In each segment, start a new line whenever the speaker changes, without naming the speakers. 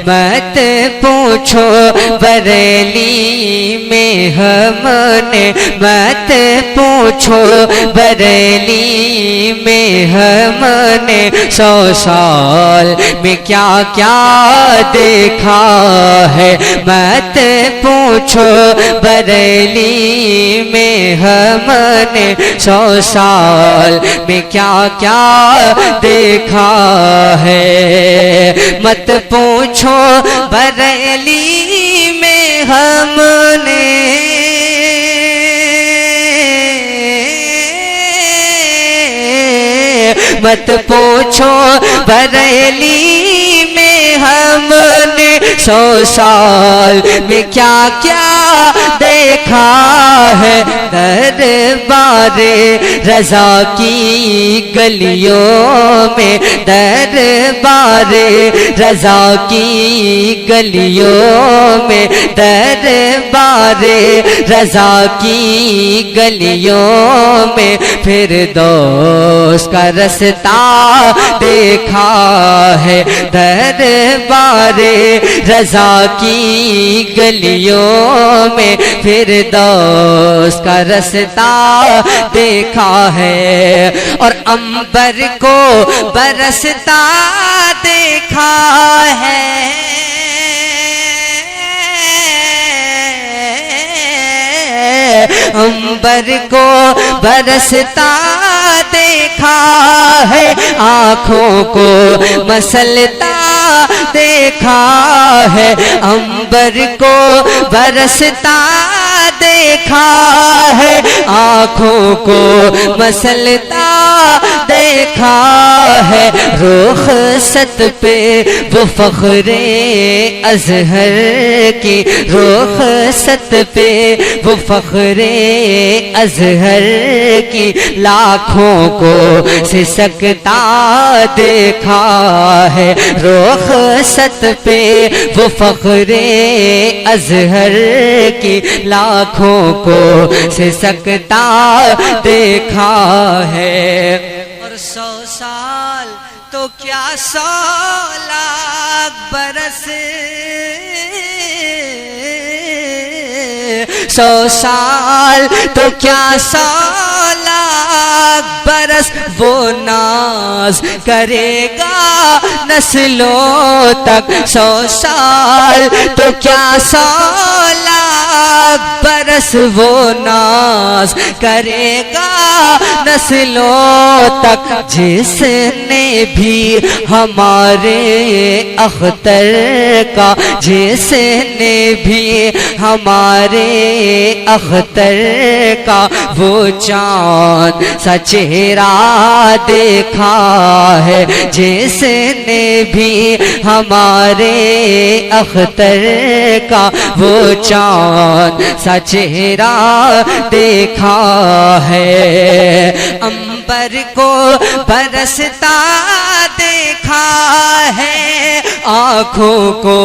مت پوچھو بریلی میں ہم نے، مت پوچھو بریلی میں ہم نے 100 سال میں کیا کیا دیکھا ہے، مت پوچھو بریلی میں ہم نے 100 سال میں کیا کیا دیکھا ہے، مت پوچھو بریلی میں ہم نے مت پوچھو بریلی میں ہم نے 100 سال میں کیا کیا دیکھا ہے، دربار رضا کی گلیوں میں، دربار رضا کی گلیوں میں، دربار رضا کی گلیوں میں فردوس کا رستہ دیکھا ہے، دربار رضا کی گلیوں میں فردوس کا رستہ دیکھا ہے، اور عنبر کو برستا دیکھا ہے، عنبر کو برستا دیکھا ہے، آنکھوں کو مسلتا دیکھا ہے، عنبر کو برستا دیکھا ہے، آنکھوں کو مسلتا دیکھا ہے، رخصت پہ وہ فخر ازہر کی، رخصت پہ وہ فخر ازہر کی لاکھوں کو سسکتا دیکھا ہے، رخصت پہ وہ فخر ازہر کی لاکھوں کو سسکتا دیکھا ہے، اور 100 سال تو کیا 100 لاکھ برس، 100 سال تو کیا 100 لاکھ برس، وہ ناز کرے گا نسلوں تک، 100 سال تو کیا 100 لاکھ برس، وہ ناز کرے گا نسلوں تک، جس نے بھی ہمارے اختر کا، جس نے بھی ہمارے اختر کا وہ چاند سا چہرہ دیکھا ہے، جس نے بھی ہمارے اختر کا وہ چاند سا چہرہ دیکھا ہے، عنبر کو برستا دیکھا ہے، آنکھوں کو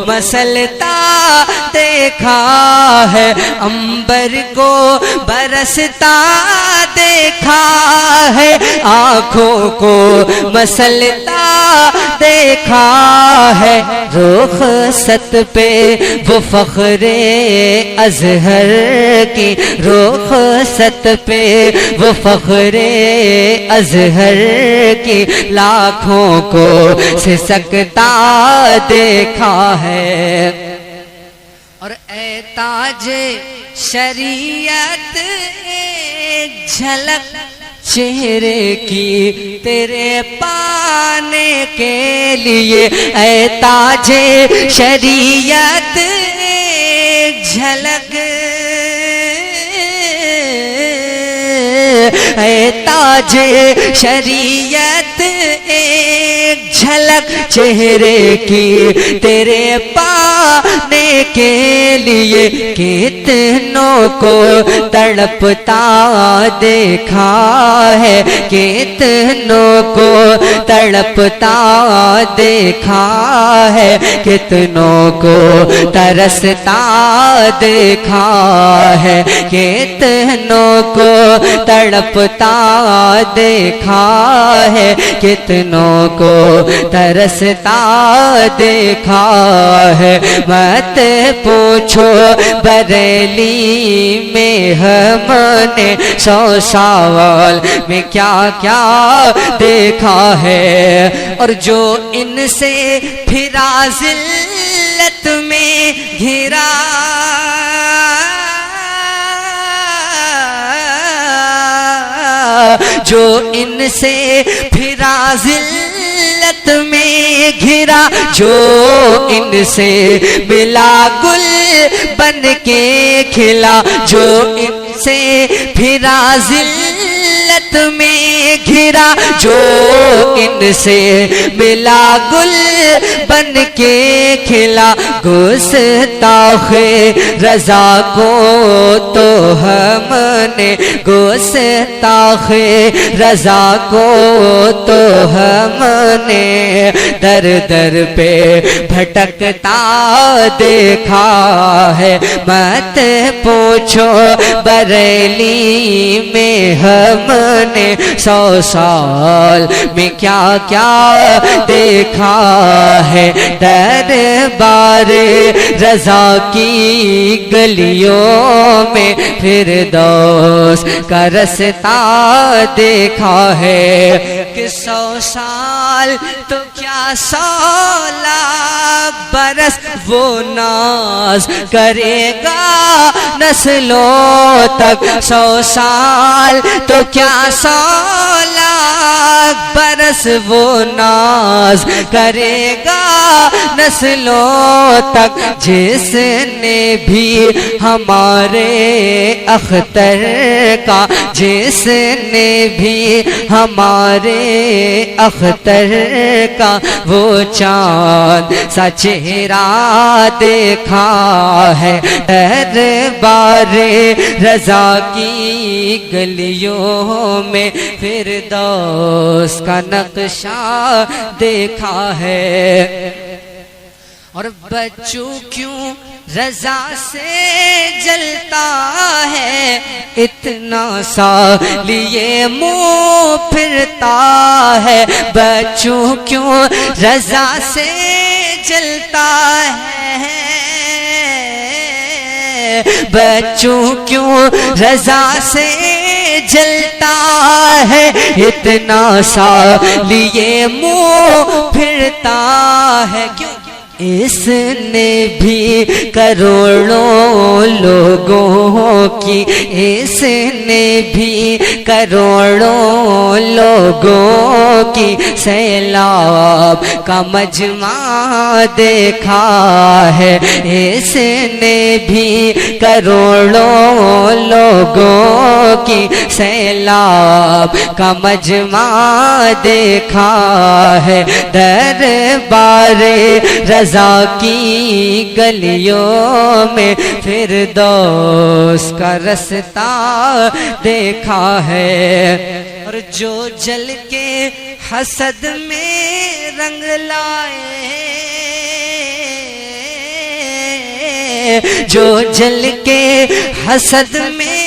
مسلتا دیکھا ہے، عنبر کو برستا دیکھا ہے، آنکھوں کو مسلتا دیکھا ہے، رخصت پہ وہ فخر ازہر کی، رخصت پہ وہ فخر ازہر کی لاکھوں کو سسکتا دیکھا ہے، اور اے تاج شریعت ایک جھلک چہرے کی تیرے پانے کے لیے، اے تاج شریعت ایک جھلک، اے تاج شریعت ایک جھلک چہرے کی تیرے پانے پانے کے لیے کتنوں کو تڑپتا دیکھا ہے، کتنوں کو تڑپتا دیکھا ہے، کتنوں کو ترستا دیکھا ہے، کتنوں کو تڑپتا دیکھا ہے، کتنوں کو ترستا دیکھا ہے۔ مت پوچھو بریلی میں ہم نے 100 سال میں کیا کیا دیکھا ہے، اور جو ان سے پھرا ذلت میں گھرا، جو ان سے پھرا ذلت میں گھرا، جو ان سے ملا گل بن کے کھلا، جو ان سے پھرا ذلت میں گھرا، جو ان سے ملا گل بن کے کھلا، گستاخ رضا کو تو ہم نے، گستاخ رضا کو تو ہم نے در در پہ بھٹکتا دیکھا ہے۔ مت پوچھو بریلی میں ہم نے 100 سال میں کیا کیا دیکھا ہے۔ دربار رضا کی گلیوں میں فردوس کا رستہ دیکھا ہے، کہ 100 سال تو کیا 100 لاکھ برس وہ ناز کرے گا نسلوں تک، 100 سال تو کیا 100 لاکھ برس وہ ناز کرے گا نسلوں تک۔ جس نے بھی ہمارے اختر کا، جس نے بھی ہمارے اختر کا وہ چاند سا چہرہ دیکھا ہے، دربار رضا کی گلیوں میں فردوس کا نقشہ دیکھا ہے۔ اور بچوں کیوں رضا سے جلتا ہے، اتنا سا لیے منہ پھرتا ہے، بچوں کیوں رضا سے جلتا ہے، بچوں کیوں رضا سے جلتا ہے، اتنا سا لیے منہ پھرتا ہے۔ کیوں؟ اس نے بھی کروڑوں لوگوں کی، اس نے بھی کروڑوں لوگوں کی سیلاب کا مجمع دیکھا ہے، اس نے بھی کروڑوں لوگوں کی سیلاب کا مجمع دیکھا ہے۔ دربار رضا کی گلیوں میں فردوس کا رستہ دیکھا ہے۔ اور جو جل کے حسد میں رنگ لائے، جو جل کے حسد میں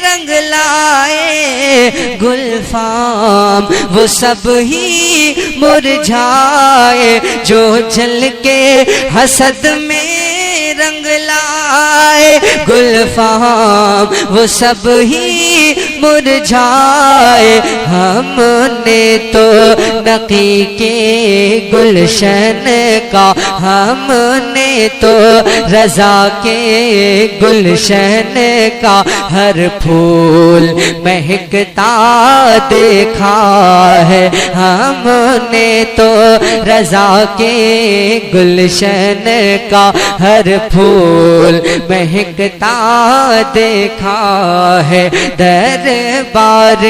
رنگ لائے، گلفام وہ سب ہی مرجھائے، جو جل کے حسد میں رنگ لائے، گلفام وہ سب ہی مرجھائے۔ ہم نے تو نقی کے گلشن کا، ہم نے تو رضا کے گلشن کا ہر پھول مہکتا دیکھا ہے، ہم نے تو رضا کے گلشن کا ہر پھول مہکتا دیکھا ہے۔ در دربار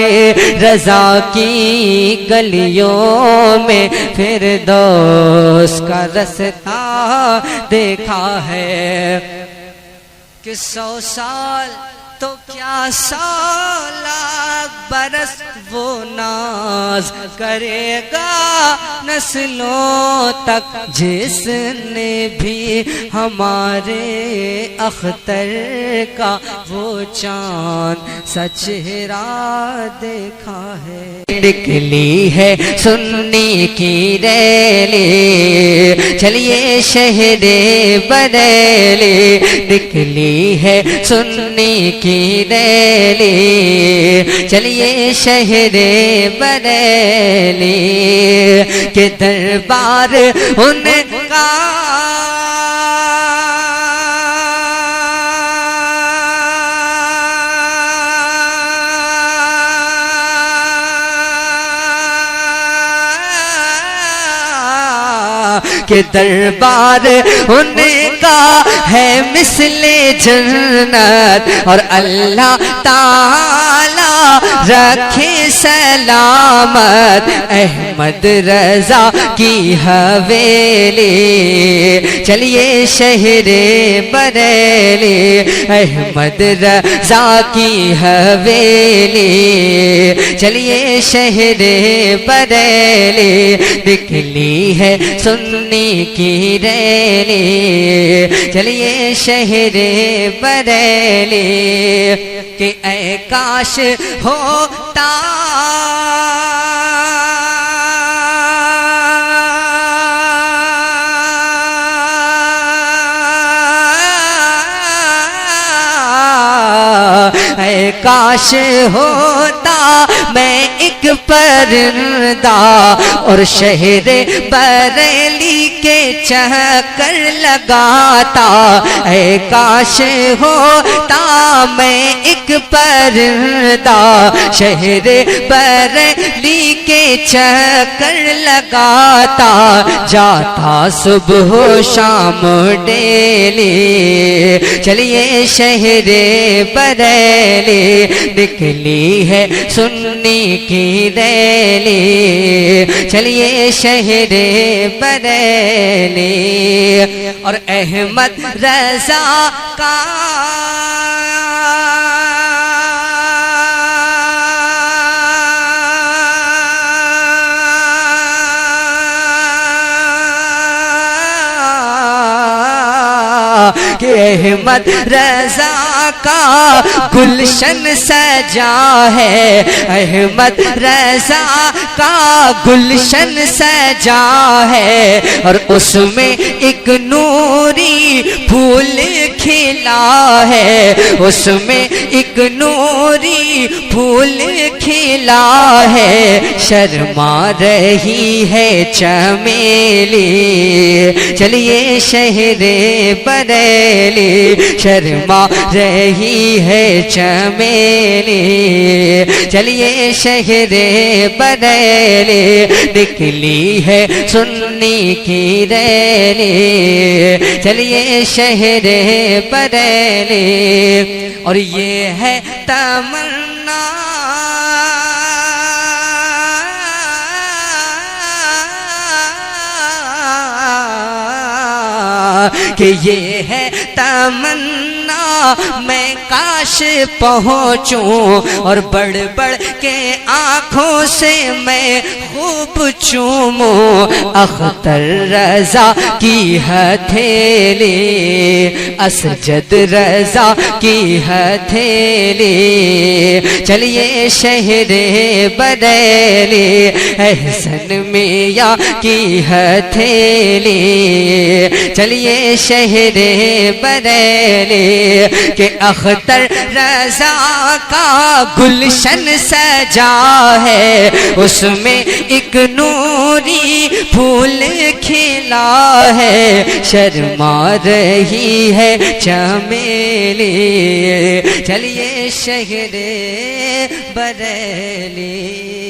رضا کی گلیوں میں فردوس کا رستہ دیکھا ہے کہ 100 سال تو کیا 100 لاکھ برس وہ ناز کرے گا نسلوں تک، جس نے بھی ہمارے اختر کا وہ چاند سا چہرہ دیکھا ہے۔ نکلی ہے سنی کی ریلی، چلیے شہر بریلی، نکلی ہے سنی کی ریلی، چلیے شہر بریلی، کہ دربار ان کا کہ دربار ان کا ہے مثل جنت، اور اللہ تعالی رکھے سلامت احمد رضا کی حویلی، چلیے شہر بریلی، احمد رضا کی حویلی، چلیے شہر بریلی، نکلی ہے سنی کی ریلی، چلیے شہر بریلی، کہ اے کاش ہوتا اے کاش ہوتا میں ایک پرندہ، اور شہر بریلی کے چکر لگاتا، اے کاش ہوتا میں ایک پرندہ، شہر بریلی کے چکر لگاتا، جاتا صبح و شام ڈیلی، چلیے شہر بریلی، نکلی ہے سنی کی ریلی، چلیے شہر بریلی، اور احمد رضا کا کہ احمد رضا کا گلشن سجا ہے، احمد رضا کا گلشن سجا ہے، اور اس میں ایک نوری پھول کھلا ہے، اس میں ایک نوری پھول کھلا ہے، شرما رہی ہے چمیلی، چلیے شہر بریلی، شرما رہی ہے چمیلی، چلیے شہر بریلی، نکلی ہے سنی کی ریلی، چلیے شہر بریلی، اور یہ ہے تمنا کہ یہ ہے تمنا میں کاش پہنچوں، اور بڑھ بڑھ کے آنکھوں سے میں خوب چوموں اختر رضا کی ہتھیلی، اسجد رضا کی ہتھیلی، چلیے شہر بریلی، احسن میاں کی ہتھیلی، چلیے شہر بریلی، کہ اختر رضا کا گلشن سجا ہے، اس میں ایک نوری پھول کھلا ہے، شرما رہی ہے چمیلی، چلیے شہر بریلی۔